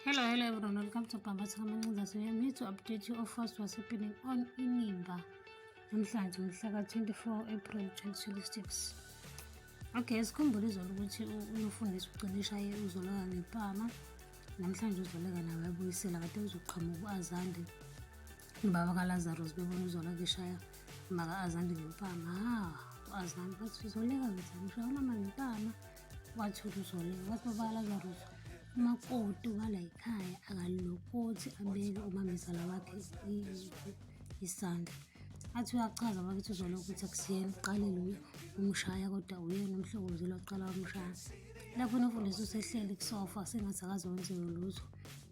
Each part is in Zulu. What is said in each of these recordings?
Hello everyone, welcome to Bamba's Kamanza. So I'm here to update you of what's happening on Inimba. Namhlanje mhla ka-24 April 2026. Okay, sikhumbule izolo ukuthi unofundisi ugcine eshaye uzoleka ngempama. Namhlanje uzoleka nawe yabuyisela kade uzoqhamuka u-Azande. Ubaba kaLazarus bebona uzoleka eshaya maka-Azande ngempama. U-Azande bathi uzoleka ngempama, ushaya umama ngempama. Wathula uzoleka, wathi baba kaLazarus umakoti wala ekhaya akalokothi abeke umamezala wakhe isandla. Athi uyachaza bakithi uzoleka ukuthi akusiyena uqalile umshaya kodwa uyena umhlokozelo waqala wamshaya. Lapho nofundisi usehleli kusofa sengathi akazokwenziwe lutho.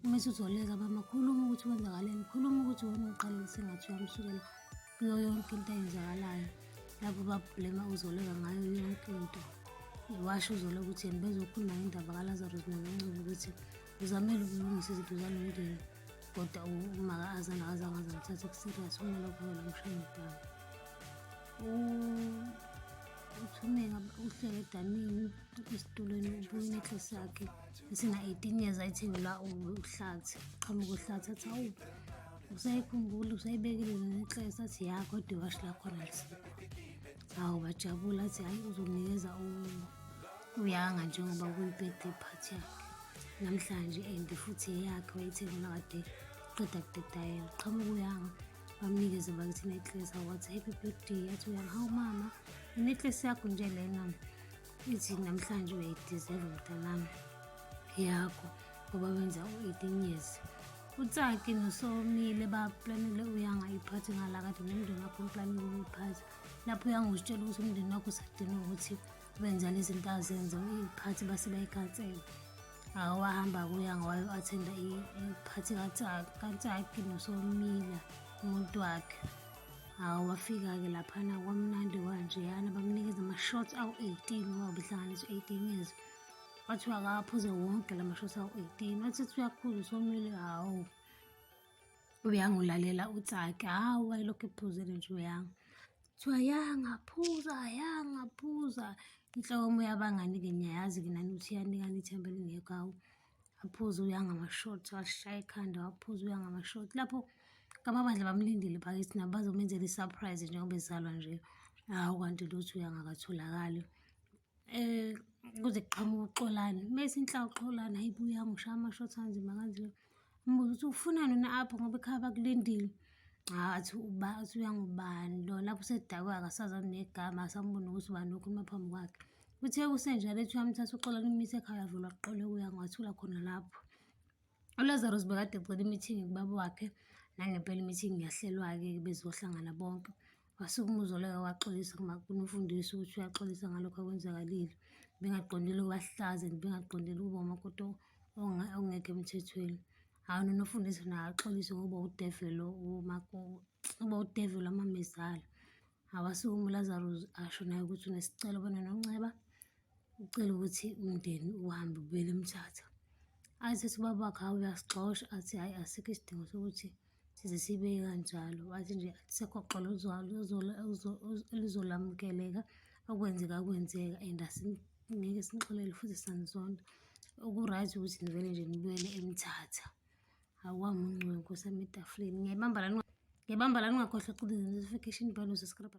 Uma uzoleka mama khuluma ukuthi kwenzakaleni, khuluma ukuthi wena uqalile sengathi uyamsukela kuyo yonke into eyenzakalayo. Lapho bablema uzoleka ngayo yonke into. Washo uzoleka ukuthi yena bezokhuluma ngendaba kaLazarus noNcube ukuthi uzamele ukulungisa izinto zalomndeni kodwa umaka-Azana akazange azamthatha ku-serious kumele kuphela umshaya ngempama. UThumeka uhlele edanini esitulweni ubuye inecklace yakhe esina-18 years ayithengelwa uHlathi, qhamuka uHlathi athi hawu usayikhumbula usayibekile necklace athi ya kodwa iwashi lakhona lisikho. Hawu bajabula athi hhayi uzomnikeza uyanga njengoba kuyi-birthday party yakhe namhlanje and futhi eyakhe wayithengelwa kade qeda kudedayela. Qhamuka uyanga bamnikeze bakithi necklace awathi happy birthday. Athi uyanga hawu mama inecklace yakho nje lena ithi namhlanje uyayideserve mntanami yakho ngoba wenza u-18 years. uTsaki noSomile baplanele uyanga iphathi ngala kade nomndeni wakho uplanile iphathi. Lapho uyanga uzitshela ukuthi umndeni wakho usadinga ukuthi benza lezi zinto azenza iphathi base bayikhansela. Wahamba kuyanga wayo-athenda iphathi kaTsaki noSomila umuntu wakhe. Wafika-ke laphana kwamnandi kwanjeyana bamnikeza ama-shots awu-18 ngoba behlanganisa 18 years. Wathiwa akaphuze wonke la ma-shots awu-18. Wathi uyaphuza uSomile hawu uyanga ulalela uTsaki hawu wayelokhu ephuzile nje uyanga. Kuthiwa yanga phuza inhlokomo yabangani-ke niyayazi-ke nani ukuthi iyanikana ithemba lingekho. Hawu aphuze uyanga ama-shot washaya ekhanda waphuza uyanga ama-shot. Lapho kamabandla bamlindile bakithi nabo bazomenzela i-surprise njengoba ezalwa nje. Hawu kanti lutho uyanga akatholakali. Kuze kuqhamuka uXolani mese inhla uXolani hayi uyanga ushaya ama-shot anzima kanje. Mbuza ukuthi ufunani wena apho ngoba ekhaya bakulindile. Athi uyanga ubani lo. Lapho sedakwe akasazazi negama asambona ukuthi ubani okhuluma phambi kwakhe. Kuthe kusenjalo ethi uyamthatha uXolani umise ekhaya vele waqola uyanga wathula khona lapho. uLazarus bekade ecela i-meeting kubaba wakhe nangempela i-meeting yahlelwa-ke bezohlangana bonke. Wasukuma uzoleka waxolisa kunomfundisi ukuthi uyaxolisa ngalokho akwenzakalile. Bengaqondile ukubahlaza bengaqondile ukuba umakoti ongekho emthethweni. Hawu nonofundisi naye axolise ngoba udevil uba udevil amamezala. Awasukuma uLazarus asho naye ukuthi unesicelo bona noNceba ucela ukuthi umndeni uhambe ubuyele emthatha. Athi ubaba wakhe hawu uyasigxosha athi hhayi asikho isidingo sokuthi size sibeke kanjalo. Athi nje alisekho xolo elizolamukeleka okwenzeka kwenzeka and ngeke sinixolele futhi sanizonda. Oku-right ukuthi nivele nje nibuyele emthatha. Awuwamuncwe Nkosi yami etafuleni ngiyayibamba la ningakhohlwa ukucika i-notification bell, usubscribe.